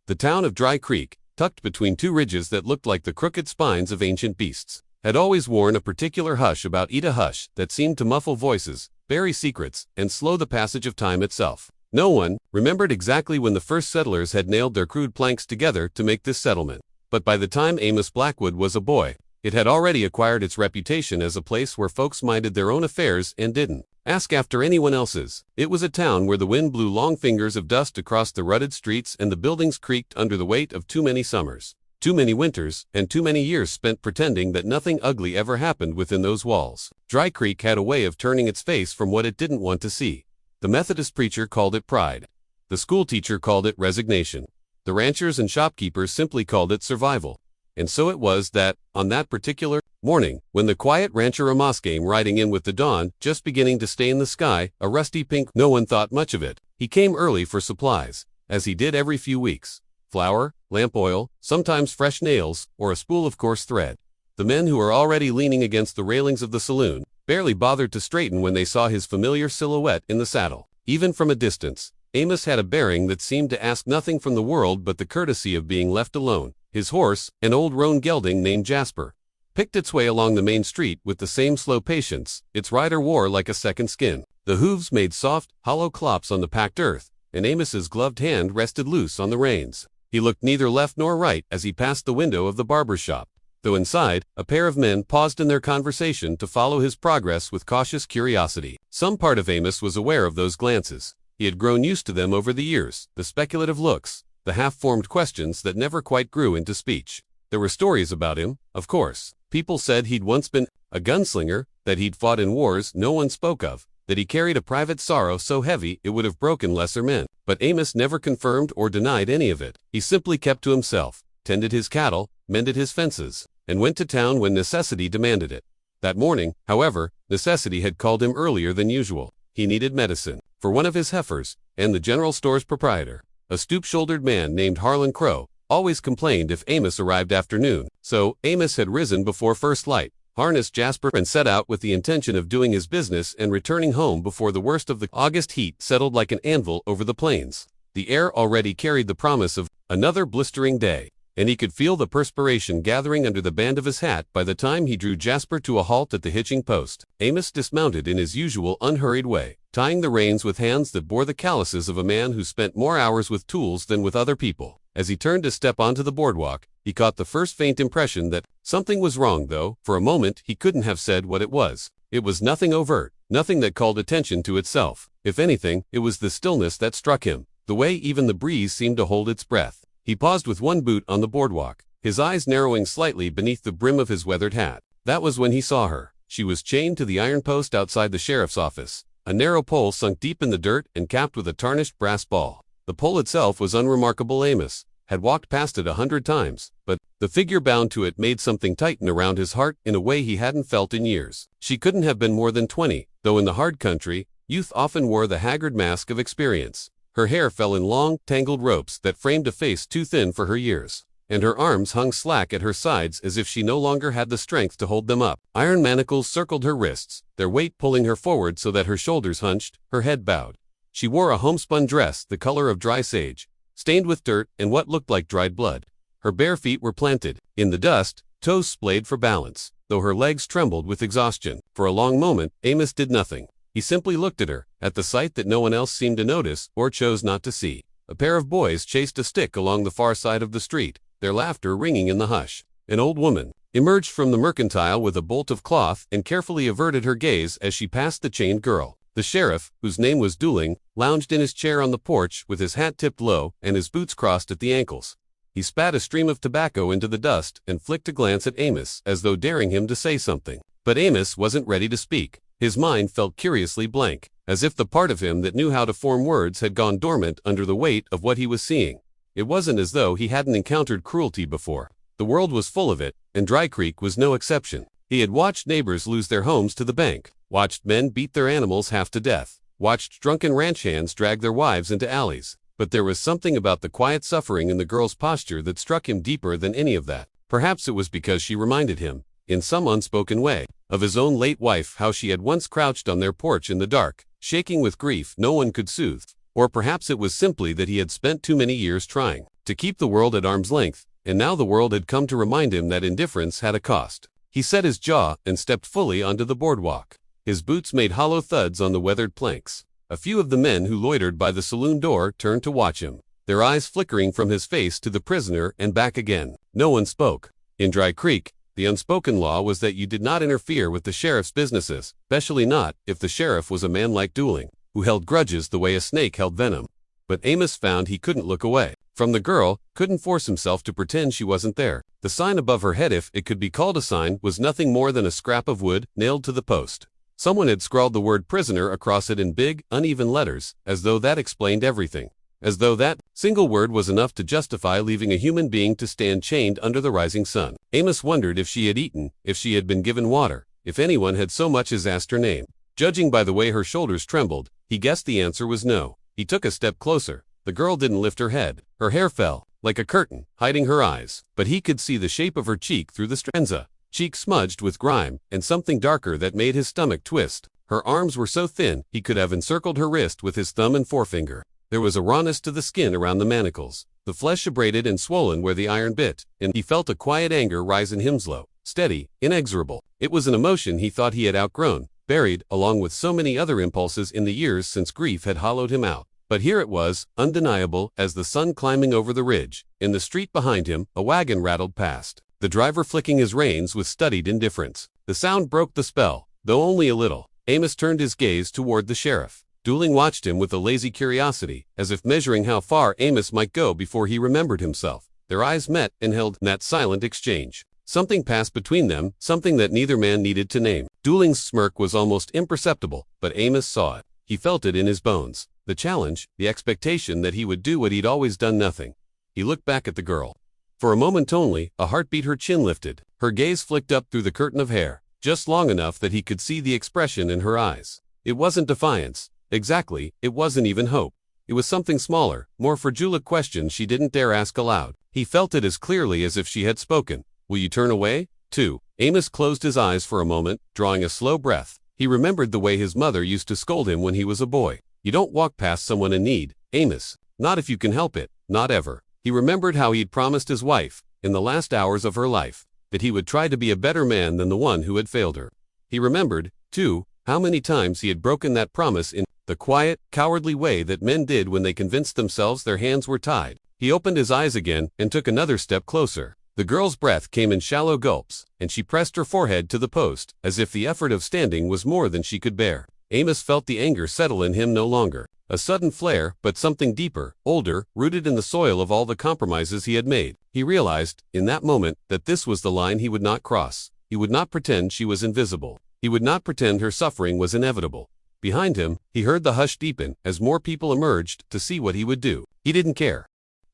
The town of Dry Creek, tucked between two ridges that looked like the crooked spines of ancient beasts, had always worn a particular hush about eat a hush that seemed to muffle voices, bury secrets, and slow the passage of time itself. No one remembered exactly when the first settlers had nailed their crude planks together to make this settlement, but by the time Amos Blackwood was a boy, it had already acquired its reputation as a place where folks minded their own affairs and didn't ask after anyone else's. It was a town where the wind blew long fingers of dust across the rutted streets and the buildings creaked under the weight of too many summers, too many winters, and too many years spent pretending that nothing ugly ever happened within those walls. Dry Creek had a way of turning its face from what it didn't want to see. The Methodist preacher called it pride. The schoolteacher called it resignation. The ranchers and shopkeepers simply called it survival. And so it was that, on that particular morning, when the quiet rancher Amos came riding in with the dawn just beginning to stain the sky, a rusty pink, no one thought much of it. He came early for supplies, as he did every few weeks. Flour, lamp oil, sometimes fresh nails, or a spool of coarse thread. The men who were already leaning against the railings of the saloon barely bothered to straighten when they saw his familiar silhouette in the saddle. Even from a distance, Amos had a bearing that seemed to ask nothing from the world but the courtesy of being left alone. His horse, an old roan gelding named Jasper, picked its way along the main street with the same slow patience its rider wore like a second skin. The hooves made soft, hollow clops on the packed earth, and Amos's gloved hand rested loose on the reins. He looked neither left nor right as he passed the window of the barber shop, though inside, a pair of men paused in their conversation to follow his progress with cautious curiosity. Some part of Amos was aware of those glances. He had grown used to them over the years, the speculative looks, the half-formed questions that never quite grew into speech. There were stories about him, of course. People said he'd once been a gunslinger, that he'd fought in wars no one spoke of, that he carried a private sorrow so heavy it would have broken lesser men. But Amos never confirmed or denied any of it. He simply kept to himself, tended his cattle, mended his fences, and went to town when necessity demanded it. That morning, however, necessity had called him earlier than usual. He needed medicine for one of his heifers, and the general store's proprietor, a stoop-shouldered man named Harlan Crow, always complained if Amos arrived after noon. So, Amos had risen before first light, harnessed Jasper and set out with the intention of doing his business and returning home before the worst of the August heat settled like an anvil over the plains. The air already carried the promise of another blistering day, and he could feel the perspiration gathering under the band of his hat by the time he drew Jasper to a halt at the hitching post. Amos dismounted in his usual unhurried way, tying the reins with hands that bore the calluses of a man who spent more hours with tools than with other people. As he turned to step onto the boardwalk, he caught the first faint impression that something was wrong, though for a moment he couldn't have said what it was. It was nothing overt, nothing that called attention to itself. If anything, it was the stillness that struck him, the way even the breeze seemed to hold its breath. He paused with one boot on the boardwalk, his eyes narrowing slightly beneath the brim of his weathered hat. That was when he saw her. She was chained to the iron post outside the sheriff's office, a narrow pole sunk deep in the dirt and capped with a tarnished brass ball. The pole itself was unremarkable. Amos had walked past it 100 times, but the figure bound to it made something tighten around his heart in a way he hadn't felt in years. She couldn't have been more than 20, though in the hard country, youth often wore the haggard mask of experience. Her hair fell in long, tangled ropes that framed a face too thin for her years, and her arms hung slack at her sides as if she no longer had the strength to hold them up. Iron manacles circled her wrists, their weight pulling her forward so that her shoulders hunched, her head bowed. She wore a homespun dress the color of dry sage, stained with dirt and what looked like dried blood. Her bare feet were planted in the dust, toes splayed for balance, though her legs trembled with exhaustion. For a long moment, Amos did nothing. He simply looked at her, at the sight that no one else seemed to notice or chose not to see. A pair of boys chased a stick along the far side of the street, their laughter ringing in the hush. An old woman emerged from the mercantile with a bolt of cloth and carefully averted her gaze as she passed the chained girl. The sheriff, whose name was Dooling, lounged in his chair on the porch with his hat tipped low and his boots crossed at the ankles. He spat a stream of tobacco into the dust and flicked a glance at Amos as though daring him to say something. But Amos wasn't ready to speak. His mind felt curiously blank, as if the part of him that knew how to form words had gone dormant under the weight of what he was seeing. It wasn't as though he hadn't encountered cruelty before. The world was full of it, and Dry Creek was no exception. He had watched neighbors lose their homes to the bank, watched men beat their animals half to death, watched drunken ranch hands drag their wives into alleys. But there was something about the quiet suffering in the girl's posture that struck him deeper than any of that. Perhaps it was because she reminded him, in some unspoken way, of his own late wife, how she had once crouched on their porch in the dark, shaking with grief no one could soothe, Or perhaps it was simply that he had spent too many years trying to keep the world at arm's length, and now the world had come to remind him that indifference had a cost. He set his jaw and stepped fully onto the boardwalk. His boots made hollow thuds on the weathered planks. A few of the men who loitered by the saloon door turned to watch him, their eyes flickering from his face to the prisoner and back again. No one spoke. In Dry Creek, the unspoken law was that you did not interfere with the sheriff's businesses, especially not if the sheriff was a man like Dooling, who held grudges the way a snake held venom. But Amos found he couldn't look away from the girl, couldn't force himself to pretend she wasn't there. The sign above her head, if it could be called a sign, was nothing more than a scrap of wood nailed to the post. Someone had scrawled the word prisoner across it in big, uneven letters, as though that explained everything. As though that single word was enough to justify leaving a human being to stand chained under the rising sun. Amos wondered if she had eaten, if she had been given water, if anyone had so much as asked her name. Judging by the way her shoulders trembled, he guessed the answer was no. He took a step closer. The girl didn't lift her head. Her hair fell, like a curtain, hiding her eyes, but he could see the shape of her cheek through the stranza. Cheek smudged with grime, and something darker that made his stomach twist. Her arms were so thin, he could have encircled her wrist with his thumb and forefinger. There was a rawness to the skin around the manacles, the flesh abraded and swollen where the iron bit, and he felt a quiet anger rise in him, slow, steady, inexorable. It was an emotion he thought he had outgrown, buried, along with so many other impulses in the years since grief had hollowed him out. But here it was, undeniable, as the sun climbing over the ridge. In the street behind him, a wagon rattled past, the driver flicking his reins with studied indifference. The sound broke the spell, though only a little. Amos turned his gaze toward the sheriff. Dooling watched him with a lazy curiosity, as if measuring how far Amos might go before he remembered himself. Their eyes met and held that silent exchange. Something passed between them, something that neither man needed to name. Dooling's smirk was almost imperceptible, but Amos saw it. He felt it in his bones. The challenge, the expectation that he would do what he'd always done, nothing. He looked back at the girl. For a moment only, a heartbeat, her chin lifted. Her gaze flicked up through the curtain of hair, just long enough that he could see the expression in her eyes. It wasn't defiance. Exactly, it wasn't even hope. It was something smaller, more fragile, a question she didn't dare ask aloud. He felt it as clearly as if she had spoken. Will you turn away, too? Amos closed his eyes for a moment, drawing a slow breath. He remembered the way his mother used to scold him when he was a boy. You don't walk past someone in need, Amos. Not if you can help it, not ever. He remembered how he'd promised his wife, in the last hours of her life, that he would try to be a better man than the one who had failed her. He remembered, too, how many times he had broken that promise in the quiet, cowardly way that men did when they convinced themselves their hands were tied. He opened his eyes again and took another step closer. The girl's breath came in shallow gulps, and she pressed her forehead to the post, as if the effort of standing was more than she could bear. Amos felt the anger settle in him no longer. A sudden flare, but something deeper, older, rooted in the soil of all the compromises he had made. He realized, in that moment, that this was the line he would not cross. He would not pretend she was invisible. He would not pretend her suffering was inevitable. Behind him, he heard the hush deepen as more people emerged to see what he would do. He didn't care.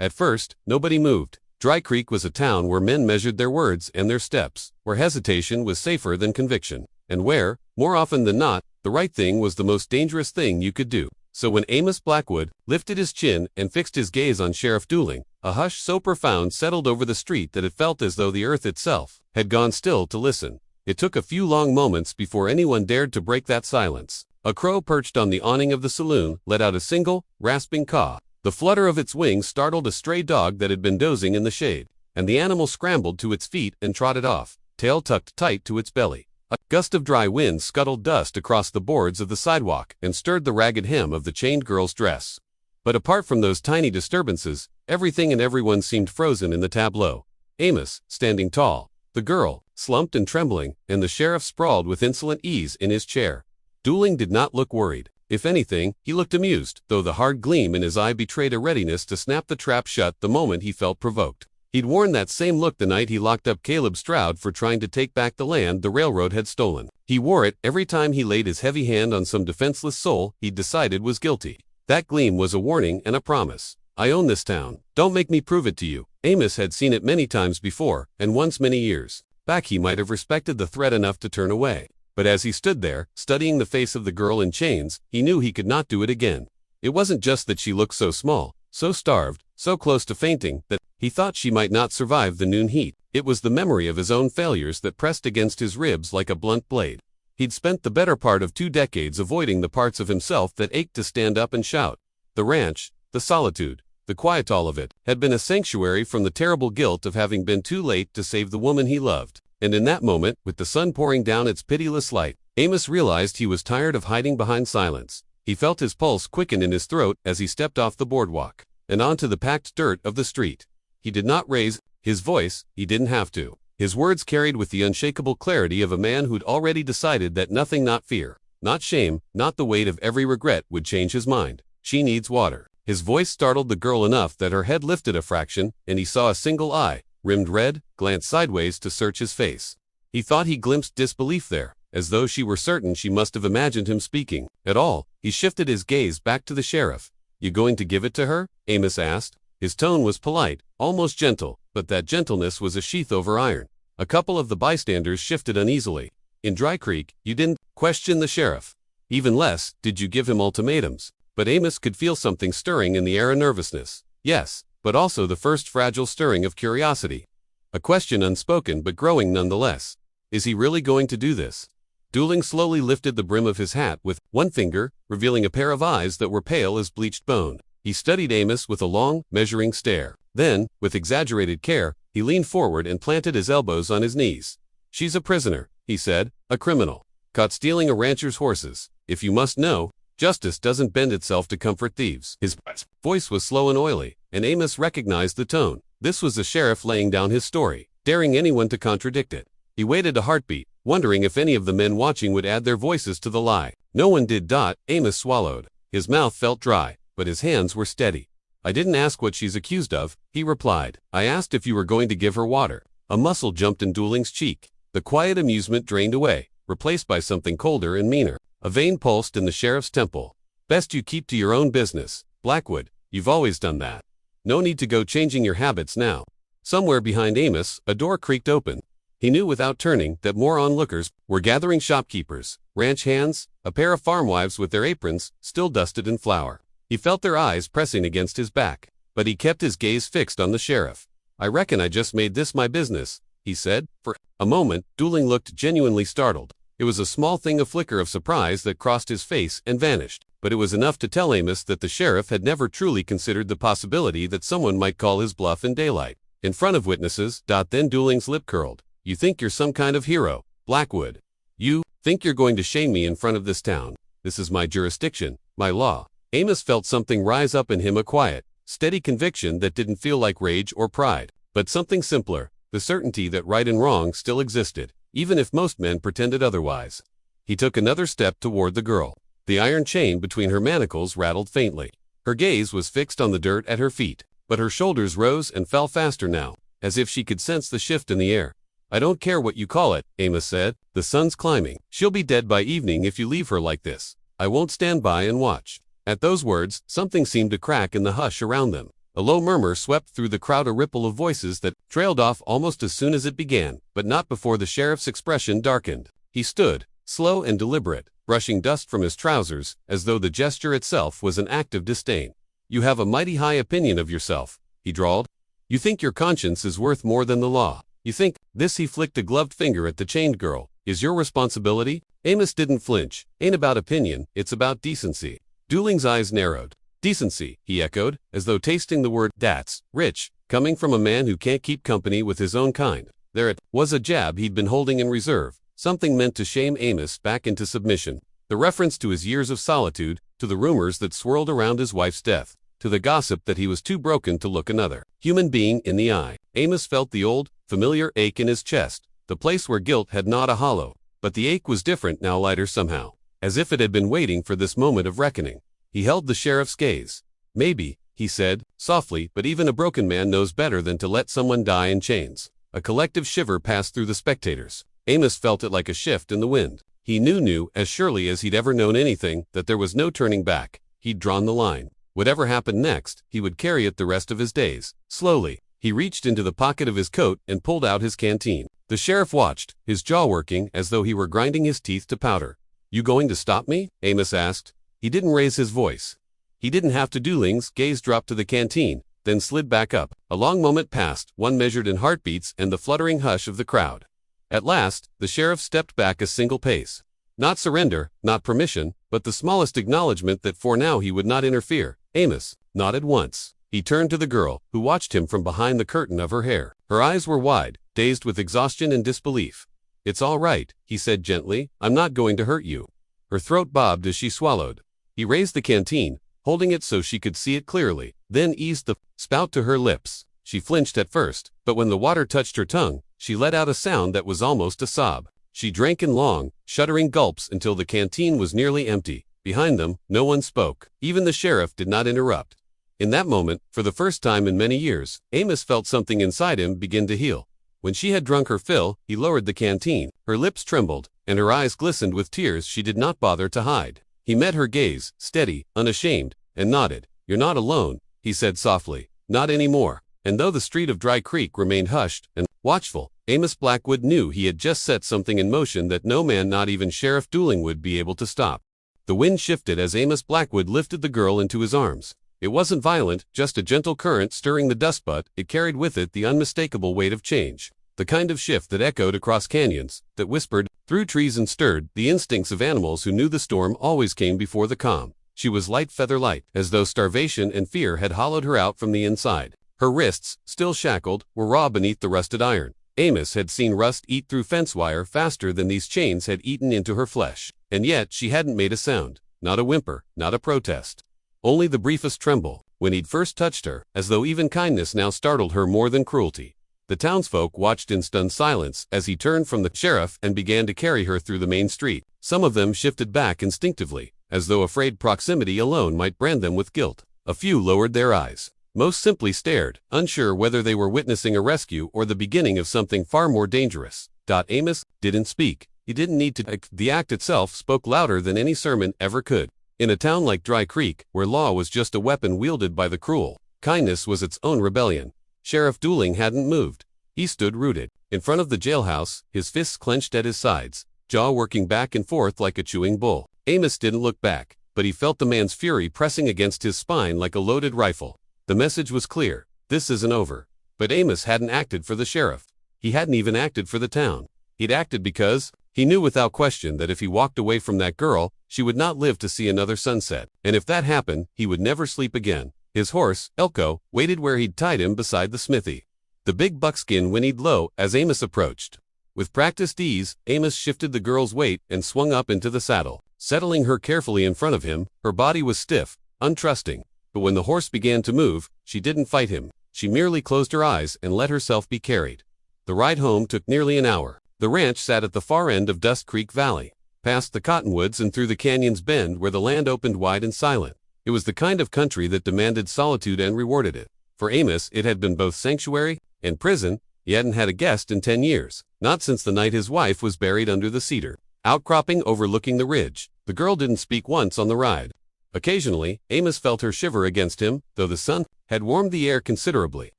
At first, nobody moved. Dry Creek was a town where men measured their words and their steps, where hesitation was safer than conviction, and where, more often than not, the right thing was the most dangerous thing you could do. So when Amos Blackwood lifted his chin and fixed his gaze on Sheriff Dooling, a hush so profound settled over the street that it felt as though the earth itself had gone still to listen. It took a few long moments before anyone dared to break that silence. A crow perched on the awning of the saloon let out a single, rasping caw. The flutter of its wings startled a stray dog that had been dozing in the shade, and the animal scrambled to its feet and trotted off, tail tucked tight to its belly. A gust of dry wind scuttled dust across the boards of the sidewalk and stirred the ragged hem of the chained girl's dress. But apart from those tiny disturbances, everything and everyone seemed frozen in the tableau. Amos, standing tall, the girl, slumped and trembling, and the sheriff sprawled with insolent ease in his chair. Dooling did not look worried. If anything, he looked amused, though the hard gleam in his eye betrayed a readiness to snap the trap shut the moment he felt provoked. He'd worn that same look the night he locked up Caleb Stroud for trying to take back the land the railroad had stolen. He wore it every time he laid his heavy hand on some defenseless soul he'd decided was guilty. That gleam was a warning and a promise. I own this town. Don't make me prove it to you. Amos had seen it many times before, and once many years back he might have respected the threat enough to turn away. But as he stood there, studying the face of the girl in chains, he knew he could not do it again. It wasn't just that she looked so small, so starved, so close to fainting, that he thought she might not survive the noon heat. It was the memory of his own failures that pressed against his ribs like a blunt blade. He'd spent the better part of 2 decades avoiding the parts of himself that ached to stand up and shout. The ranch, the solitude, the quiet, all of it, had been a sanctuary from the terrible guilt of having been too late to save the woman he loved. And in that moment, with the sun pouring down its pitiless light, Amos realized he was tired of hiding behind silence. He felt his pulse quicken in his throat as he stepped off the boardwalk and onto the packed dirt of the street. He did not raise his voice, he didn't have to. His words carried with the unshakable clarity of a man who'd already decided that nothing, not fear, not shame, not the weight of every regret would change his mind. She needs water. His voice startled the girl enough that her head lifted a fraction, and he saw a single eye, rimmed red, glance sideways to search his face. He thought he glimpsed disbelief there, as though she were certain she must have imagined him speaking at all. He shifted his gaze back to the sheriff. "You going to give it to her?" Amos asked. His tone was polite, almost gentle, but that gentleness was a sheath over iron. A couple of the bystanders shifted uneasily. "In Dry Creek, you didn't question the sheriff. Even less, did you give him ultimatums?" But Amos could feel something stirring in the air, a nervousness. Yes, but also the first fragile stirring of curiosity. A question unspoken but growing nonetheless. Is he really going to do this? Dooling slowly lifted the brim of his hat with one finger, revealing a pair of eyes that were pale as bleached bone. He studied Amos with a long, measuring stare. Then, with exaggerated care, he leaned forward and planted his elbows on his knees. "She's a prisoner," he said, "a criminal, caught stealing a rancher's horses. If you must know, justice doesn't bend itself to comfort thieves." His voice was slow and oily, and Amos recognized the tone. This was the sheriff laying down his story, daring anyone to contradict it. He waited a heartbeat, wondering if any of the men watching would add their voices to the lie. No one did. Amos swallowed. His mouth felt dry, but his hands were steady. "I didn't ask what she's accused of," he replied. "I asked if you were going to give her water." A muscle jumped in Dooling's cheek. The quiet amusement drained away, replaced by something colder and meaner. A vein pulsed in the sheriff's temple. "Best you keep to your own business, Blackwood. You've always done that. No need to go changing your habits now." Somewhere behind Amos, a door creaked open. He knew without turning that more onlookers were gathering: shopkeepers, ranch hands, a pair of farmwives with their aprons still dusted in flour. He felt their eyes pressing against his back, but he kept his gaze fixed on the sheriff. "I reckon I just made this my business," he said. For a moment, Dooling looked genuinely startled. It was a small thing, a flicker of surprise that crossed his face and vanished, but it was enough to tell Amos that the sheriff had never truly considered the possibility that someone might call his bluff in daylight, in front of witnesses. Then Dooling's lip curled. "You think you're some kind of hero, Blackwood? You think you're going to shame me in front of this town? This is my jurisdiction, my law." Amos felt something rise up in him, a quiet, steady conviction that didn't feel like rage or pride, but something simpler, the certainty that right and wrong still existed, even if most men pretended otherwise. He took another step toward the girl. The iron chain between her manacles rattled faintly. Her gaze was fixed on the dirt at her feet, but her shoulders rose and fell faster now, as if she could sense the shift in the air. "I don't care what you call it," Amos said. "The sun's climbing. She'll be dead by evening if you leave her like this. I won't stand by and watch." At those words, something seemed to crack in the hush around them. A low murmur swept through the crowd, a ripple of voices that trailed off almost as soon as it began, but not before the sheriff's expression darkened. He stood, slow and deliberate, brushing dust from his trousers, as though the gesture itself was an act of disdain. "You have a mighty high opinion of yourself," he drawled. "You think your conscience is worth more than the law. You think this," he flicked a gloved finger at the chained girl, "is your responsibility?" Amos didn't flinch. "Ain't about opinion, it's about decency." Dooling's eyes narrowed. "Decency," he echoed, as though tasting the word. "That's rich, coming from a man who can't keep company with his own kind." There it was, a jab he'd been holding in reserve, something meant to shame Amos back into submission. The reference to his years of solitude, to the rumors that swirled around his wife's death, to the gossip that he was too broken to look another human being in the eye. Amos felt the old, familiar ache in his chest, the place where guilt had gnawed a hollow. But the ache was different now, lighter somehow, as if it had been waiting for this moment of reckoning. He held the sheriff's gaze. "Maybe," he said, softly, "but even a broken man knows better than to let someone die in chains." A collective shiver passed through the spectators. Amos felt it like a shift in the wind. He knew as surely as he'd ever known anything, that there was no turning back. He'd drawn the line. Whatever happened next, he would carry it the rest of his days. Slowly, he reached into the pocket of his coat and pulled out his canteen. The sheriff watched, his jaw working as though he were grinding his teeth to powder. "You going to stop me?" Amos asked. He didn't raise his voice. He didn't have to. Dooling's gaze dropped to the canteen, then slid back up. A long moment passed, one measured in heartbeats and the fluttering hush of the crowd. At last, the sheriff stepped back a single pace. Not surrender, not permission, but the smallest acknowledgement that for now he would not interfere. Amos nodded once. He turned to the girl, who watched him from behind the curtain of her hair. Her eyes were wide, dazed with exhaustion and disbelief. "It's all right," he said gently. "I'm not going to hurt you." Her throat bobbed as she swallowed. He raised the canteen, holding it so she could see it clearly, then eased the spout to her lips. She flinched at first, but when the water touched her tongue, she let out a sound that was almost a sob. She drank in long, shuddering gulps until the canteen was nearly empty. Behind them, no one spoke. Even the sheriff did not interrupt. In that moment, for the first time in many years, Amos felt something inside him begin to heal. When she had drunk her fill, he lowered the canteen. Her lips trembled, and her eyes glistened with tears she did not bother to hide. He met her gaze, steady, unashamed, and nodded. "You're not alone," he said softly. "Not anymore." And though the street of Dry Creek remained hushed and watchful, Amos Blackwood knew he had just set something in motion that no man, not even Sheriff Dooling, would be able to stop. The wind shifted as Amos Blackwood lifted the girl into his arms. It wasn't violent, just a gentle current stirring the dust, but it carried with it the unmistakable weight of change. The kind of shift that echoed across canyons, that whispered through trees and stirred the instincts of animals who knew the storm always came before the calm. She was light, feather light, as though starvation and fear had hollowed her out from the inside. Her wrists, still shackled, were raw beneath the rusted iron. Amos had seen rust eat through fence wire faster than these chains had eaten into her flesh. And yet she hadn't made a sound, not a whimper, not a protest. Only the briefest tremble, when he'd first touched her, as though even kindness now startled her more than cruelty. The townsfolk watched in stunned silence as he turned from the sheriff and began to carry her through the main street. Some of them shifted back instinctively, as though afraid proximity alone might brand them with guilt. A few lowered their eyes. Most simply stared, unsure whether they were witnessing a rescue or the beginning of something far more dangerous. Amos didn't speak. He didn't need to. The act itself spoke louder than any sermon ever could. In a town like Dry Creek, where law was just a weapon wielded by the cruel, kindness was its own rebellion. Sheriff Dooling hadn't moved. He stood rooted, in front of the jailhouse, his fists clenched at his sides, jaw working back and forth like a chewing bull. Amos didn't look back, but he felt the man's fury pressing against his spine like a loaded rifle. The message was clear: this isn't over. But Amos hadn't acted for the sheriff. He hadn't even acted for the town. He'd acted because he knew without question that if he walked away from that girl, she would not live to see another sunset. And if that happened, he would never sleep again. His horse, Elko, waited where he'd tied him beside the smithy. The big buckskin whinnied low as Amos approached. With practiced ease, Amos shifted the girl's weight and swung up into the saddle. Settling her carefully in front of him, her body was stiff, untrusting. But when the horse began to move, she didn't fight him. She merely closed her eyes and let herself be carried. The ride home took nearly an hour. The ranch sat at the far end of Dust Creek Valley, past the cottonwoods and through the canyon's bend where the land opened wide and silent. It was the kind of country that demanded solitude and rewarded it. For Amos, it had been both sanctuary and prison. He hadn't had a guest in 10 years, not since the night his wife was buried under the cedar outcropping overlooking the ridge. The girl didn't speak once on the ride. Occasionally, Amos felt her shiver against him, though the sun had warmed the air considerably.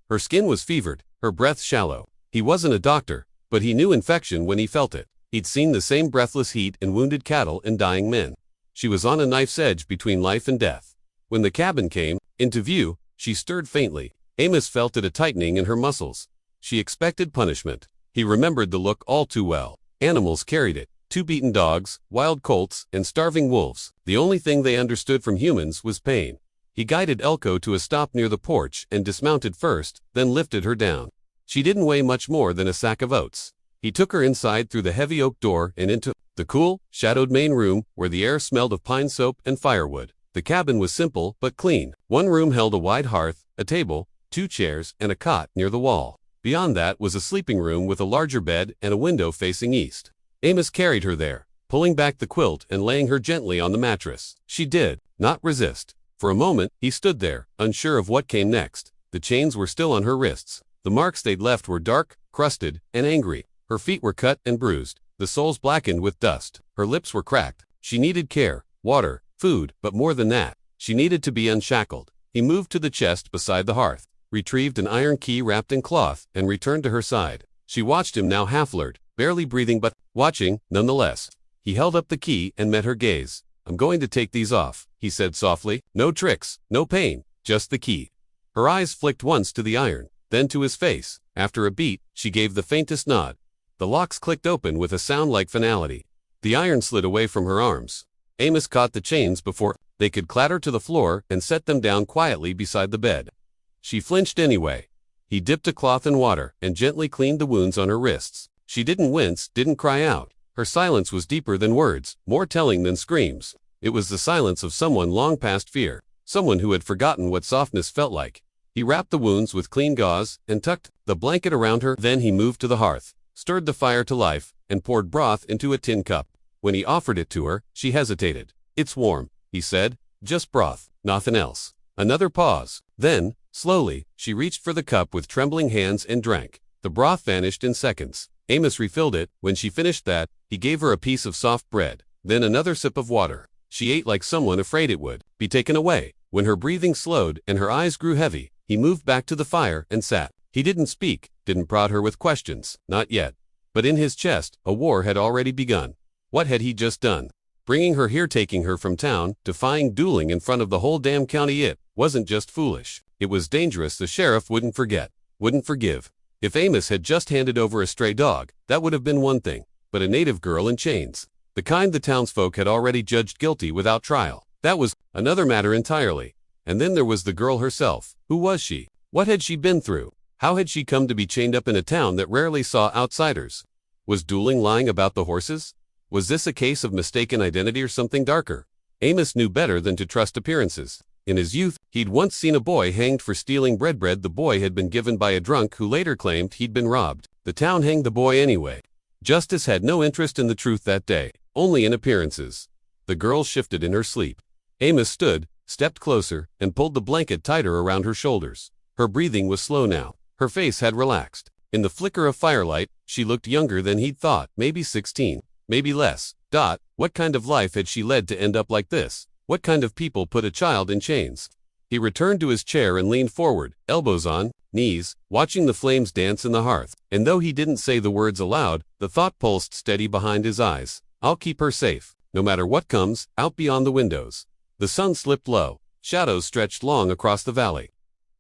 Her skin was fevered, her breath shallow. He wasn't a doctor, but he knew infection when he felt it. He'd seen the same breathless heat in wounded cattle and dying men. She was on a knife's edge between life and death. When the cabin came into view, she stirred faintly. Amos felt it, a tightening in her muscles. She expected punishment. He remembered the look all too well. Animals carried it. 2 beaten dogs, wild colts, and starving wolves. The only thing they understood from humans was pain. He guided Elko to a stop near the porch and dismounted first, then lifted her down. She didn't weigh much more than a sack of oats. He took her inside through the heavy oak door and into the cool, shadowed main room where the air smelled of pine soap and firewood. The cabin was simple but clean. One room held a wide hearth, a table, 2 chairs, and a cot near the wall. Beyond that was a sleeping room with a larger bed and a window facing east. Amos carried her there, pulling back the quilt and laying her gently on the mattress. She did not resist. For a moment, he stood there, unsure of what came next. The chains were still on her wrists. The marks they'd left were dark, crusted, and angry. Her feet were cut and bruised, the soles blackened with dust. Her lips were cracked. She needed care, water, food, but more than that, she needed to be unshackled. He moved to the chest beside the hearth, retrieved an iron key wrapped in cloth, and returned to her side. She watched him, now half-alert, barely breathing but watching, nonetheless. He held up the key and met her gaze. "I'm going to take these off," he said softly. "No tricks, no pain, just the key." Her eyes flicked once to the iron, then to his face. After a beat, she gave the faintest nod. The locks clicked open with a sound like finality. The iron slid away from her arms. Amos caught the chains before they could clatter to the floor and set them down quietly beside the bed. She flinched anyway. He dipped a cloth in water and gently cleaned the wounds on her wrists. She didn't wince, didn't cry out. Her silence was deeper than words, more telling than screams. It was the silence of someone long past fear, someone who had forgotten what softness felt like. He wrapped the wounds with clean gauze and tucked the blanket around her. Then he moved to the hearth, stirred the fire to life, and poured broth into a tin cup. When he offered it to her, she hesitated. "It's warm," he said. "Just broth, nothing else." Another pause. Then, slowly, she reached for the cup with trembling hands and drank. The broth vanished in seconds. Amos refilled it. When she finished that, he gave her a piece of soft bread, then another sip of water. She ate like someone afraid it would be taken away. When her breathing slowed and her eyes grew heavy, he moved back to the fire and sat. He didn't speak, didn't prod her with questions, not yet. But in his chest, a war had already begun. What had he just done? Bringing her here, taking her from town, defying dueling in front of the whole damn county. It wasn't just foolish. It was dangerous. The sheriff wouldn't forget, wouldn't forgive. If Amos had just handed over a stray dog, that would have been one thing. But a native girl in chains, the kind the townsfolk had already judged guilty without trial, that was another matter entirely. And then there was the girl herself. Who was she? What had she been through? How had she come to be chained up in a town that rarely saw outsiders? Was dueling lying about the horses? Was this a case of mistaken identity or something darker? Amos knew better than to trust appearances. In his youth, he'd once seen a boy hanged for stealing bread. The boy had been given by a drunk who later claimed he'd been robbed. The town hanged the boy anyway. Justice had no interest in the truth that day, only in appearances. The girl shifted in her sleep. Amos stood, stepped closer, and pulled the blanket tighter around her shoulders. Her breathing was slow now. Her face had relaxed. In the flicker of firelight, she looked younger than he'd thought, maybe 16, maybe less. What kind of life had she led to end up like this? What kind of people put a child in chains? He returned to his chair and leaned forward, elbows on knees, watching the flames dance in the hearth. And though he didn't say the words aloud, the thought pulsed steady behind his eyes. I'll keep her safe, no matter what comes, out beyond the windows. The sun slipped low. Shadows stretched long across the valley.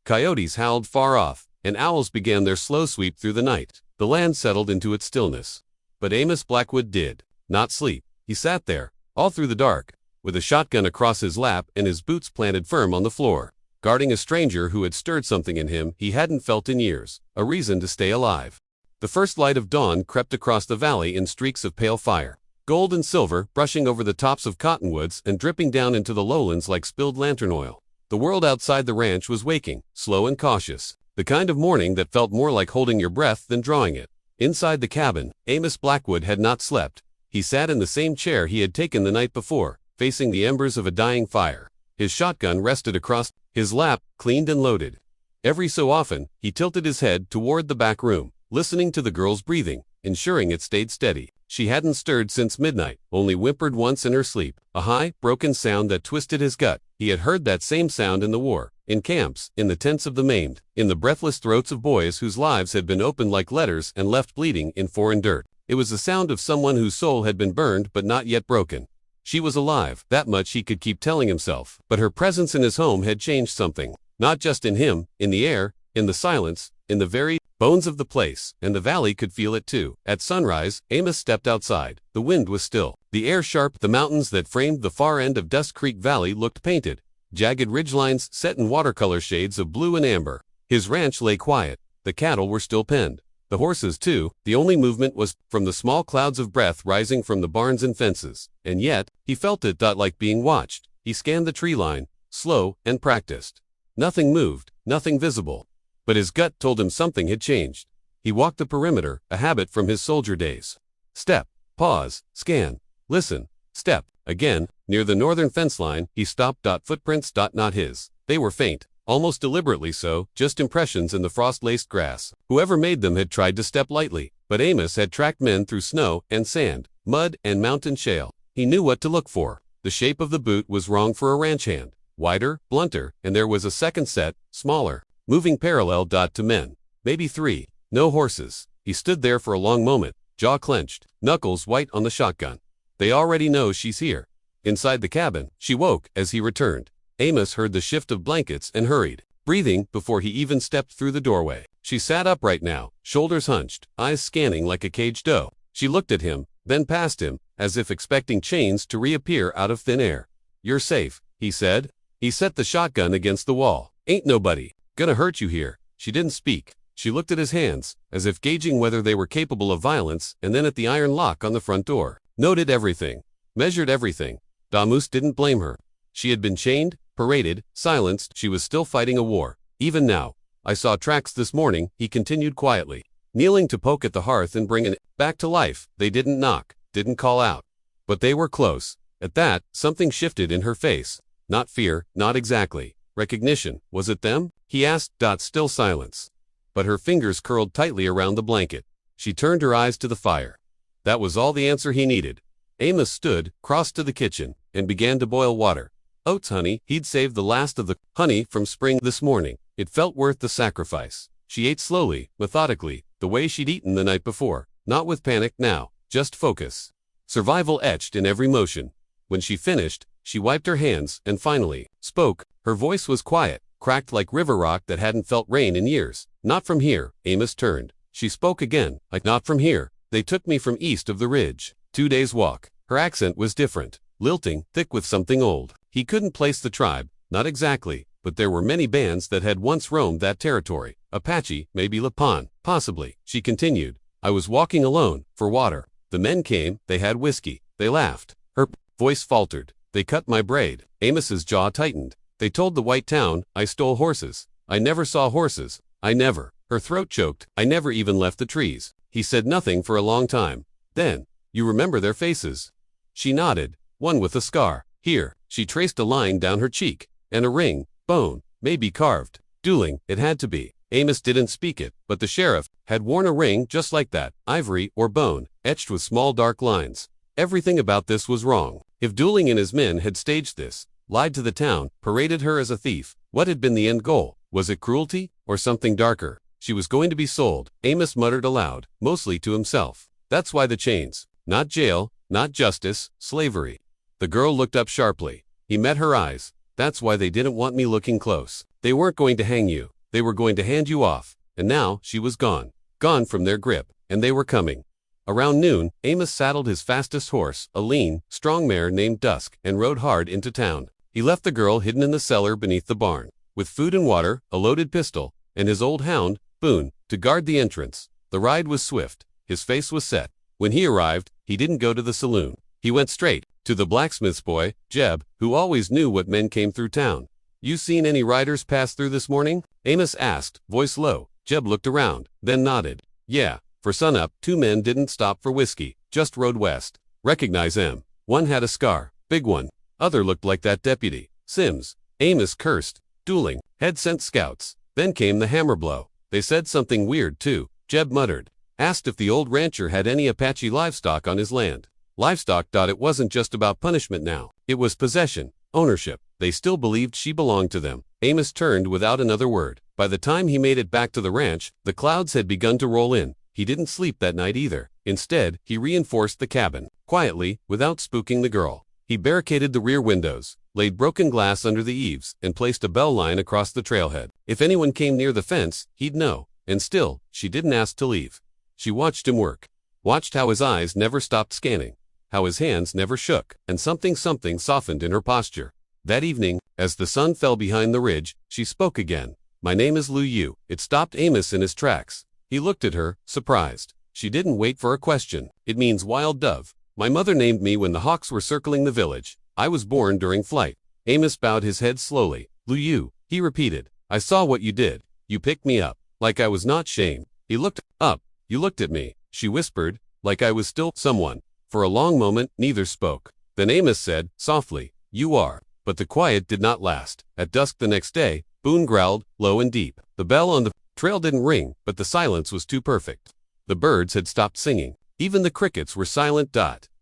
Coyotes howled far off, and owls began their slow sweep through the night. The land settled into its stillness. But Amos Blackwood did not sleep. He sat there, all through the dark, with a shotgun across his lap and his boots planted firm on the floor, guarding a stranger who had stirred something in him he hadn't felt in years, a reason to stay alive. The first light of dawn crept across the valley in streaks of pale fire, gold and silver, brushing over the tops of cottonwoods and dripping down into the lowlands like spilled lantern oil. The world outside the ranch was waking, slow and cautious, the kind of morning that felt more like holding your breath than drawing it. Inside the cabin, Amos Blackwood had not slept. He sat in the same chair he had taken the night before, facing the embers of a dying fire. His shotgun rested across his lap, cleaned and loaded. Every so often, he tilted his head toward the back room, listening to the girl's breathing, ensuring it stayed steady. She hadn't stirred since midnight, only whimpered once in her sleep, a high, broken sound that twisted his gut. He had heard that same sound in the war, in camps, in the tents of the maimed, in the breathless throats of boys whose lives had been opened like letters and left bleeding in foreign dirt. It was the sound of someone whose soul had been burned but not yet broken. She was alive, that much he could keep telling himself, but her presence in his home had changed something. Not just in him, in the air, in the silence, in the very bones of the place, and the valley could feel it too. At sunrise, Amos stepped outside. The wind was still, the air sharp. The mountains that framed the far end of Dust Creek Valley looked painted, jagged ridgelines set in watercolor shades of blue and amber. His ranch lay quiet. The cattle were still penned. The horses too. The only movement was from the small clouds of breath rising from the barns and fences. And yet, he felt it like being watched. He scanned the tree line, slow and practiced. Nothing moved, nothing visible. But his gut told him something had changed. He walked the perimeter, a habit from his soldier days. Step, pause, scan, listen, step. Again, near the northern fence line, he stopped. Footprints. Not his. They were faint, almost deliberately so, just impressions in the frost-laced grass. Whoever made them had tried to step lightly, but Amos had tracked men through snow and sand, mud and mountain shale. He knew what to look for. The shape of the boot was wrong for a ranch hand. Wider, blunter, and there was a second set, smaller, moving parallel. To men. Maybe three. No horses. He stood there for a long moment, jaw clenched, knuckles white on the shotgun. They already know she's here. Inside the cabin, she woke as he returned. Amos heard the shift of blankets and hurried, breathing before he even stepped through the doorway. She sat upright now, shoulders hunched, eyes scanning like a caged doe. She looked at him, then past him, as if expecting chains to reappear out of thin air. You're safe, he said. He set the shotgun against the wall. Ain't nobody gonna hurt you here. She didn't speak. She looked at his hands, as if gauging whether they were capable of violence, and then at the iron lock on the front door. Noted everything. Measured everything. Damus didn't blame her. She had been chained, paraded, silenced. She was still fighting a war. Even now. I saw tracks this morning, he continued quietly. Kneeling to poke at the hearth and bring it back to life. They didn't knock, didn't call out. But they were close. At that, something shifted in her face. Not fear, not exactly. Recognition. Was it them? He asked. Still silence. But her fingers curled tightly around the blanket. She turned her eyes to the fire. That was all the answer he needed. Amos stood, crossed to the kitchen, and began to boil water. Oats honey. He'd saved the last of the honey from spring this morning. It felt worth the sacrifice. She ate slowly, methodically, the way she'd eaten the night before. Not with panic now, just focus. Survival etched in every motion. When she finished, she wiped her hands and finally spoke. Her voice was quiet, cracked like river rock that hadn't felt rain in years. Not from here. Amos turned. She spoke again. Not from here. They took me from east of the ridge. 2 days' walk. Her accent was different. Lilting, thick with something old. He couldn't place the tribe. Not exactly. But there were many bands that had once roamed that territory. Apache, maybe Lipan, possibly. She continued. I was walking alone, for water. The men came, they had whiskey. They laughed. Her voice faltered. They cut my braid. Amos's jaw tightened. They told the white town, I stole horses. I never saw horses. I never. Her throat choked. I never even left the trees. He said nothing for a long time. Then, you remember their faces? She nodded. One with a scar. Here. She traced a line down her cheek. And a ring. Bone. Maybe carved. Dueling. It had to be. Amos didn't speak it, but the sheriff had worn a ring just like that. Ivory or bone, etched with small dark lines. Everything about this was wrong. If Dueling and his men had staged this, lied to the town, paraded her as a thief, what had been the end goal? Was it cruelty, or something darker? She was going to be sold, Amos muttered aloud, mostly to himself. That's why the chains. Not jail, not justice, slavery. The girl looked up sharply. He met her eyes. That's why they didn't want me looking close. They weren't going to hang you. They were going to hand you off. And now, she was gone. Gone from their grip. And they were coming. Around noon, Amos saddled his fastest horse, a lean, strong mare named Dusk, and rode hard into town. He left the girl hidden in the cellar beneath the barn, with food and water, a loaded pistol, and his old hound, Boone, to guard the entrance. The ride was swift. His face was set. When he arrived, he didn't go to the saloon. He went straight to the blacksmith's boy, Jeb, who always knew what men came through town. You seen any riders pass through this morning? Amos asked, voice low. Jeb looked around, then nodded. Yeah. For sunup, 2 men didn't stop for whiskey, just rode west. Recognize them. One had a scar, big one. Other looked like that deputy, Sims. Amos cursed. Dueling. Had sent scouts. Then came the hammer blow. They said something weird too. Jeb muttered. Asked if the old rancher had any Apache livestock on his land. Livestock. It wasn't just about punishment now. It was possession, ownership. They still believed she belonged to them. Amos turned without another word. By the time he made it back to the ranch, the clouds had begun to roll in. He didn't sleep that night either. Instead, he reinforced the cabin, quietly, without spooking the girl. He barricaded the rear windows, laid broken glass under the eaves, and placed a bell line across the trailhead. If anyone came near the fence, he'd know. And still, she didn't ask to leave. She watched him work. Watched how his eyes never stopped scanning. How his hands never shook. And something softened in her posture. That evening, as the sun fell behind the ridge, she spoke again. My name is Lu Yu. It stopped Amos in his tracks. He looked at her, surprised. She didn't wait for a question. It means wild dove. My mother named me when the hawks were circling the village. I was born during flight. Amos bowed his head slowly. Lu Yu, he repeated. I saw what you did. You picked me up. Like I was not shame. He looked up. You looked at me. She whispered. Like I was still someone. For a long moment, neither spoke. Then Amos said, softly, you are. But the quiet did not last. At dusk the next day, Boone growled, low and deep. The bell on the trail didn't ring, but the silence was too perfect. The birds had stopped singing. Even the crickets were silent.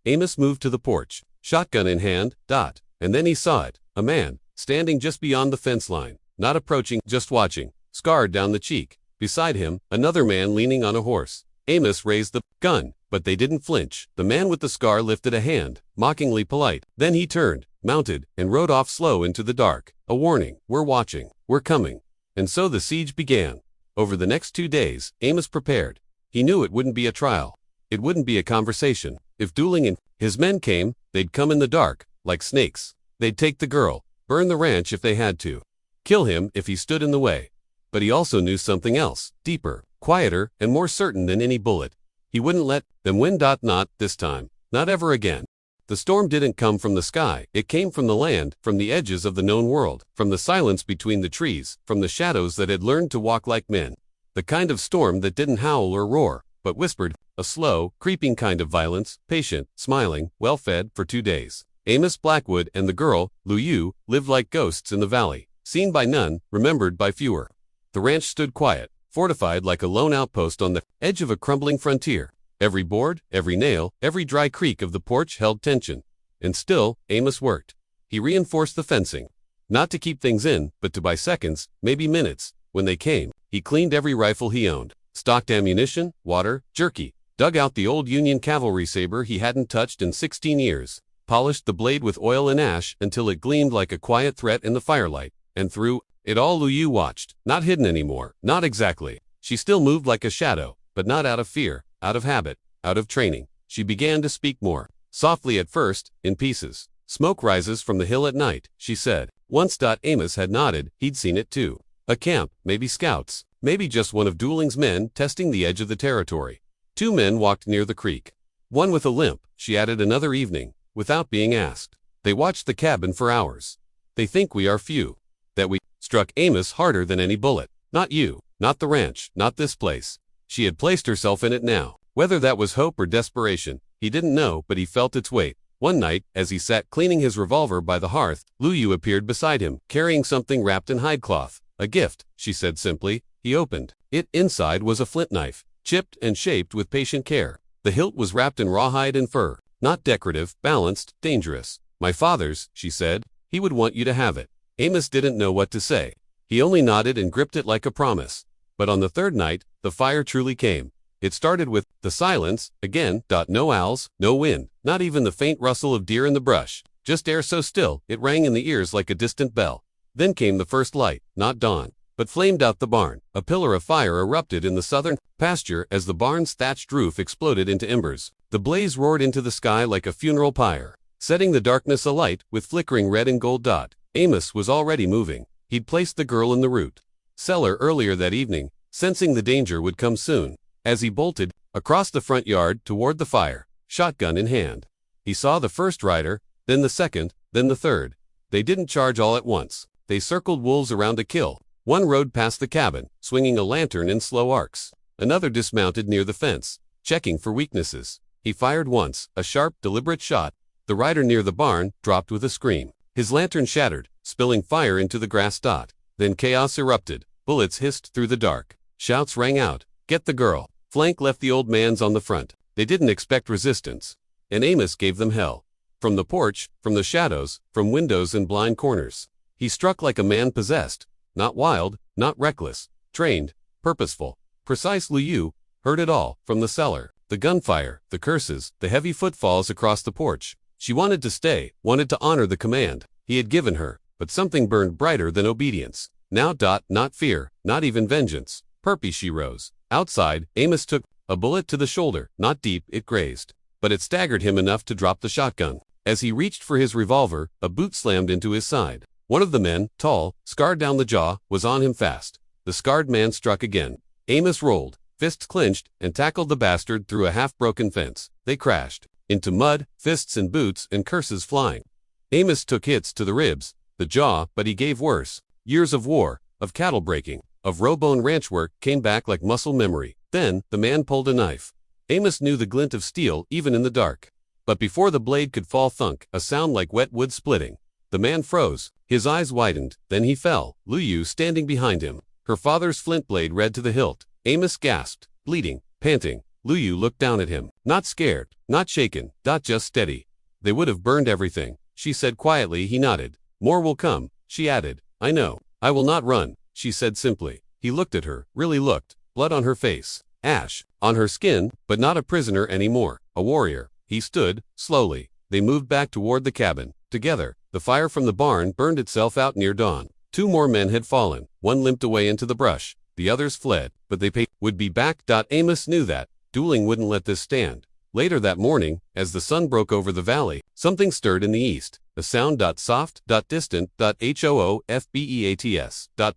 Amos moved to the porch, shotgun in hand. And then he saw it, a man, standing just beyond the fence line, not approaching, just watching, scarred down the cheek. Beside him, another man leaning on a horse. Amos raised the gun, but they didn't flinch. The man with the scar lifted a hand, mockingly polite. Then he turned, mounted, and rode off slow into the dark. A warning, we're watching, we're coming. And so the siege began. Over the next 2 days, Amos prepared. He knew it wouldn't be a trial. It wouldn't be a conversation. If Dueling and his men came, they'd come in the dark, like snakes. They'd take the girl, burn the ranch if they had to, kill him if he stood in the way. But he also knew something else, deeper, quieter, and more certain than any bullet. He wouldn't let them win. Not this time. Not ever again. The storm didn't come from the sky, it came from the land, from the edges of the known world, from the silence between the trees, from the shadows that had learned to walk like men. The kind of storm that didn't howl or roar, but whispered, a slow, creeping kind of violence, patient, smiling, well-fed. For 2 days, Amos Blackwood and the girl, Lu Yu, lived like ghosts in the valley, seen by none, remembered by fewer. The ranch stood quiet, fortified like a lone outpost on the edge of a crumbling frontier. Every board, every nail, every dry creak of the porch held tension. And still, Amos worked. He reinforced the fencing. Not to keep things in, but to buy seconds, maybe minutes, when they came. He cleaned every rifle he owned, stocked ammunition, water, jerky, dug out the old Union cavalry saber he hadn't touched in 16 years, polished the blade with oil and ash until it gleamed like a quiet threat in the firelight, and through it all Lu Yu watched, not hidden anymore, not exactly. She still moved like a shadow, but not out of fear. Out of habit, out of training. She began to speak more, softly at first, in pieces. Smoke rises from the hill at night, she said. Once. Amos had nodded, he'd seen it too. A camp, maybe scouts, maybe just one of Dooling's men testing the edge of the territory. 2 men walked near the creek. One with a limp, she added another evening, without being asked. They watched the cabin for hours. They think we are few. That we struck Amos harder than any bullet. Not you, not the ranch, not this place. She had placed herself in it now. Whether that was hope or desperation, he didn't know, but he felt its weight. One night, as he sat cleaning his revolver by the hearth, Lu Yu appeared beside him, carrying something wrapped in hide cloth. A gift, she said simply. He opened it. Inside was a flint knife, chipped and shaped with patient care. The hilt was wrapped in rawhide and fur. Not decorative, balanced, dangerous. My father's, she said. He would want you to have it. Amos didn't know what to say. He only nodded and gripped it like a promise. But on the 3rd night, the fire truly came. It started with the silence, again. No owls, no wind, not even the faint rustle of deer in the brush, just air so still, it rang in the ears like a distant bell. Then came the first light, not dawn, but flamed out the barn. A pillar of fire erupted in the southern pasture as the barn's thatched roof exploded into embers. The blaze roared into the sky like a funeral pyre, setting the darkness alight with flickering red and gold. Amos was already moving. He'd placed the girl in the root cellar earlier that evening, sensing the danger would come soon. As he bolted across the front yard toward the fire, shotgun in hand, he saw the first rider, then the second, then the third. They didn't charge all at once. They circled wolves around a kill. One rode past the cabin, swinging a lantern in slow arcs. Another dismounted near the fence, checking for weaknesses. He fired once, a sharp, deliberate shot. The rider near the barn dropped with a scream. His lantern shattered, spilling fire into the grass. Then chaos erupted. Bullets hissed through the dark. Shouts rang out. Get the girl. Flank left the old man's on the front. They didn't expect resistance. And Amos gave them hell. From the porch, from the shadows, from windows and blind corners. He struck like a man possessed. Not wild, not reckless. Trained, purposeful, precise. Lu Yu heard it all, from the cellar. The gunfire, the curses, the heavy footfalls across the porch. She wanted to stay, wanted to honor the command he had given her, but something burned brighter than obedience. Now. Not fear, not even vengeance. Perpy. She rose. Outside, Amos took a bullet to the shoulder, not deep, it grazed. But it staggered him enough to drop the shotgun. As he reached for his revolver, a boot slammed into his side. One of the men, tall, scarred down the jaw, was on him fast. The scarred man struck again. Amos rolled, fists clenched, and tackled the bastard through a half-broken fence. They crashed into mud, fists and boots and curses flying. Amos took hits to the ribs, the jaw, but he gave worse. Years of war, of cattle breaking, of row-bone ranch work came back like muscle memory. Then, the man pulled a knife. Amos knew the glint of steel even in the dark. But before the blade could fall, thunk, a sound like wet wood splitting. The man froze. His eyes widened. Then he fell, Lu Yu standing behind him, her father's flint blade red to the hilt. Amos gasped, bleeding, panting. Lu Yu looked down at him. Not scared, not shaken, just steady. They would have burned everything, she said quietly. He nodded. More will come, she added. I know. I will not run, she said simply. He looked at her, really looked. Blood on her face, ash on her skin, but not a prisoner anymore, a warrior. He stood, slowly. They moved back toward the cabin, together. The fire from the barn burned itself out near dawn. 2 more men had fallen. One limped away into the brush. The others fled, but they would be back. Amos knew that. Dooling wouldn't let this stand. Later that morning, as the sun broke over the valley, something stirred in the east. A sound soft, distant, hoofbeats,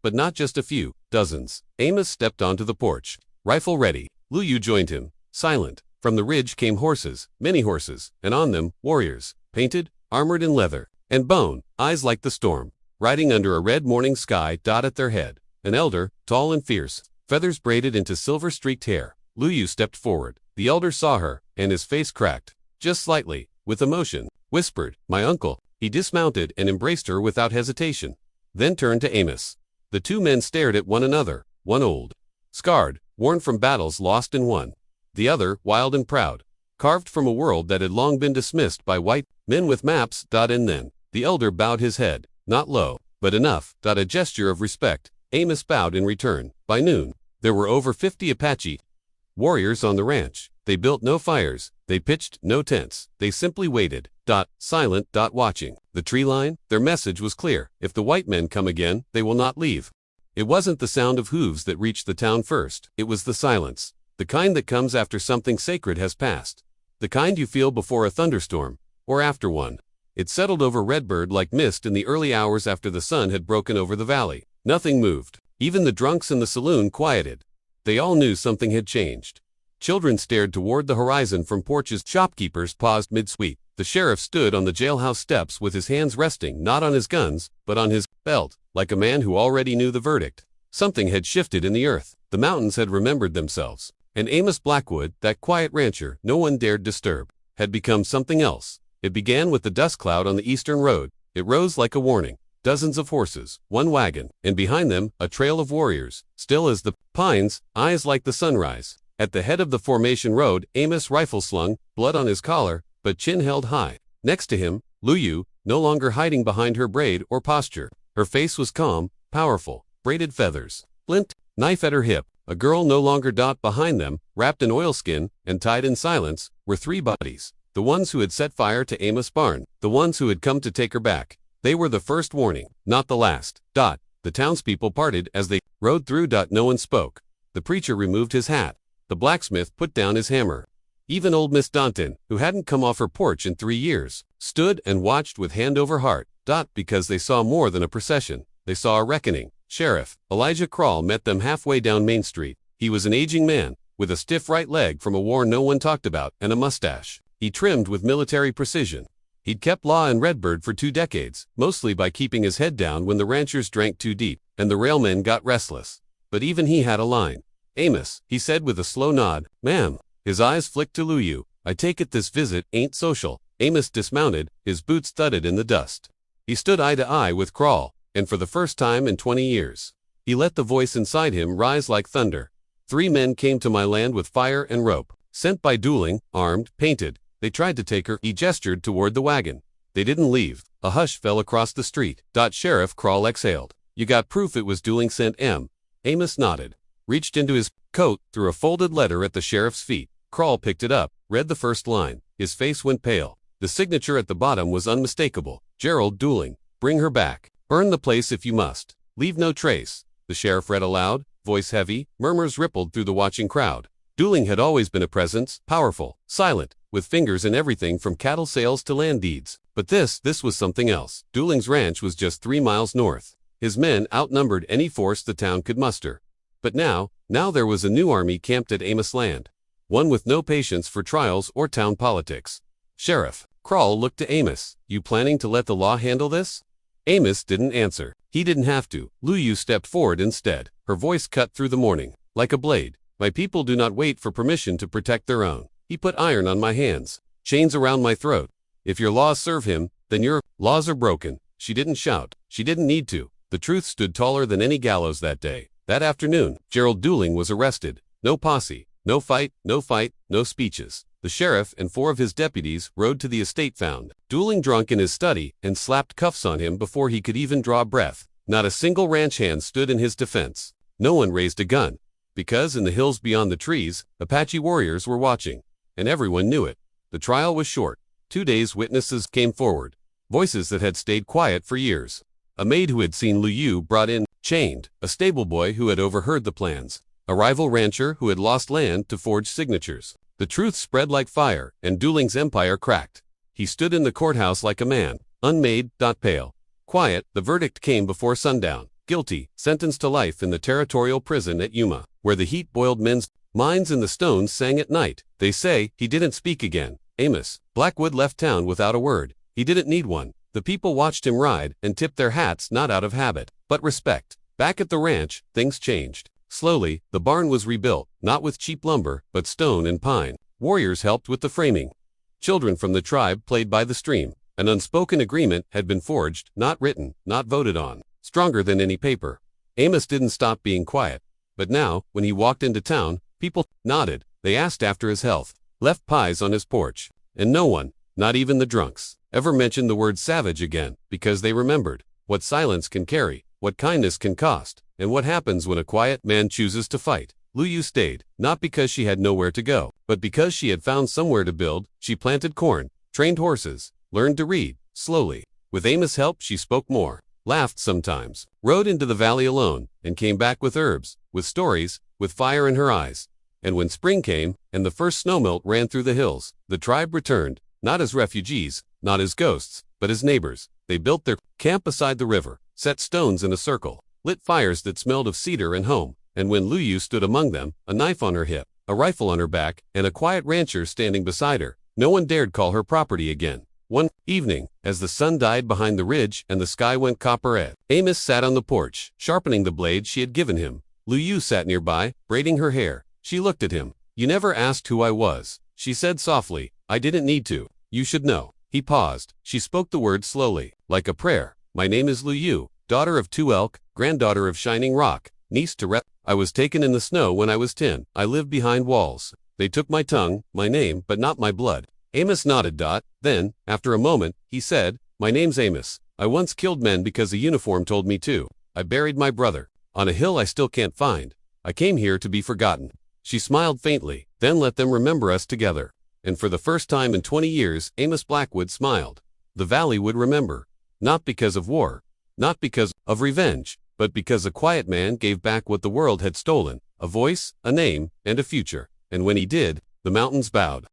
but not just a few, dozens. Amos stepped onto the porch. Rifle ready. Lu Yu joined him, silent. From the ridge came horses, many horses, and on them, warriors, painted, armored in leather and bone, eyes like the storm, riding under a red morning sky. At their head, an elder, tall and fierce, feathers braided into silver-streaked hair. Lu Yu stepped forward. The elder saw her, and his face cracked, just slightly, with emotion, whispered, "My uncle." He dismounted and embraced her without hesitation, then turned to Amos. The two men stared at one another, one old, scarred, worn from battles lost and won. The other, wild and proud, carved from a world that had long been dismissed by white men with maps. And then, the elder bowed his head, not low, but enough. A gesture of respect. Amos bowed in return. By noon, there were over 50 Apache warriors on the ranch. They built no fires, they pitched no tents, they simply waited, silent, watching. The tree line, their message was clear: if the white men come again, they will not leave. It wasn't the sound of hooves that reached the town first, it was the silence. The kind that comes after something sacred has passed. The kind you feel before a thunderstorm, or after one. It settled over Redbird like mist in the early hours after the sun had broken over the valley. Nothing moved. Even the drunks in the saloon quieted. They all knew something had changed. Children stared toward the horizon from porches. Shopkeepers paused mid-sweep. The sheriff stood on the jailhouse steps with his hands resting not on his guns, but on his belt, like a man who already knew the verdict. Something had shifted in the earth. The mountains had remembered themselves. And Amos Blackwood, that quiet rancher no one dared disturb, had become something else. It began with the dust cloud on the eastern road. It rose like a warning. Dozens of horses, one wagon, and behind them, a trail of warriors, still as the pines, eyes like the sunrise. At the head of the formation road, Amos, rifle slung, blood on his collar, but chin held high. Next to him, Lu Yu, no longer hiding behind her braid or posture. Her face was calm, powerful, braided feathers, flint, knife at her hip. A girl no longer. Behind them, wrapped in oilskin and tied in silence, were three bodies. The ones who had set fire to Amos' barn, the ones who had come to take her back. They were the first warning, not the last. The townspeople parted as they rode through. No one spoke. The preacher removed his hat. The blacksmith put down his hammer. Even old Miss Danton, who hadn't come off her porch in 3 years, stood and watched with hand over heart. Because they saw more than a procession. They saw a reckoning. Sheriff Elijah Krall met them halfway down Main Street. He was an aging man, with a stiff right leg from a war no one talked about, and a mustache he trimmed with military precision. He'd kept law in Redbird for 2 decades, mostly by keeping his head down when the ranchers drank too deep, and the railmen got restless. But even he had a line. "Amos," he said with a slow nod. "Ma'am." His eyes flicked to Lu Yu. "I take it this visit ain't social." Amos dismounted, his boots thudded in the dust. He stood eye to eye with Krall, and for the first time in 20 years, he let the voice inside him rise like thunder. "3 men came to my land with fire and rope, sent by dueling, armed, painted. They tried to take her." He gestured toward the wagon. "They didn't leave." A hush fell across the street. Sheriff Krall exhaled. "You got proof it was dueling sent M?" Amos nodded, reached into his coat, threw a folded letter at the sheriff's feet. Krall picked it up, read the first line. His face went pale. The signature at the bottom was unmistakable. "Gerald dueling. Bring her back. Burn the place if you must. Leave no trace." The sheriff read aloud, voice heavy. Murmurs rippled through the watching crowd. Dueling had always been a presence, powerful, silent, with fingers in everything from cattle sales to land deeds. But this was something else. Dueling's ranch was just 3 miles north. His men outnumbered any force the town could muster. But now there was a new army camped at Amos Land. One with no patience for trials or town politics. "Sheriff," Krall looked to Amos, "you planning to let the law handle this?" Amos didn't answer. He didn't have to. Lu Yu stepped forward instead. Her voice cut through the morning, like a blade. "My people do not wait for permission to protect their own. He put iron on my hands, chains around my throat. If your laws serve him, then your laws are broken." She didn't shout. She didn't need to. The truth stood taller than any gallows that day. That afternoon, Gerald Dueling was arrested. No posse, no fight, no speeches. The sheriff and 4 of his deputies rode to the estate found Dueling drunk in his study and slapped cuffs on him before he could even draw breath. Not a single ranch hand stood in his defense. No one raised a gun. Because in the hills beyond the trees, Apache warriors were watching. And everyone knew it. The trial was short. 2 days witnesses came forward. Voices that had stayed quiet for years. A maid who had seen Lu Yu brought in, chained. A stable boy who had overheard the plans. A rival rancher who had lost land to forge signatures. The truth spread like fire, and Dooling's empire cracked. He stood in the courthouse like a man, unmade, pale. Quiet, the verdict came before sundown. Guilty, sentenced to life in the territorial prison at Yuma, where the heat boiled men's minds and the stones sang at night. They say, he didn't speak again. Amos Blackwood left town without a word. He didn't need one. The people watched him ride and tipped their hats not out of habit, but respect. Back at the ranch, things changed. Slowly, the barn was rebuilt, not with cheap lumber, but stone and pine. Warriors helped with the framing. Children from the tribe played by the stream. An unspoken agreement had been forged, not written, not voted on. Stronger than any paper. Amos didn't stop being quiet. But now, when he walked into town, people nodded. They asked after his health, left pies on his porch. And no one, not even the drunks, ever mentioned the word savage again, because they remembered what silence can carry, what kindness can cost, and what happens when a quiet man chooses to fight. Lu Yu stayed, not because she had nowhere to go, but because she had found somewhere to build. She planted corn, trained horses, learned to read, slowly. With Amos' help she spoke more, laughed sometimes, rode into the valley alone, and came back with herbs, with stories, with fire in her eyes. And when spring came, and the first snowmelt ran through the hills, the tribe returned, not as refugees, not as ghosts, but as neighbors. They built their camp beside the river, set stones in a circle, lit fires that smelled of cedar and home. And when Lu Yu stood among them, a knife on her hip, a rifle on her back, and a quiet rancher standing beside her, no one dared call her property again. One evening, as the sun died behind the ridge and the sky went copper red, Amos sat on the porch, sharpening the blade she had given him. Lu Yu sat nearby, braiding her hair. She looked at him. "You never asked who I was," she said softly. "I didn't need to. You should know." He paused. She spoke the words slowly, like a prayer. "My name is Lu Yu, daughter of Two Elk, granddaughter of Shining Rock, niece to Rep. I was taken in the snow when I was 10. I lived behind walls. They took my tongue, my name, but not my blood." Amos nodded. Then, after a moment, he said, "My name's Amos. I once killed men because a uniform told me to. I buried my brother on a hill I still can't find. I came here to be forgotten." She smiled faintly. "Then let them remember us together." And for the first time in 20 years, Amos Blackwood smiled. The valley would remember. Not because of war, not because of revenge, but because a quiet man gave back what the world had stolen, a voice, a name, and a future. And when he did, the mountains bowed.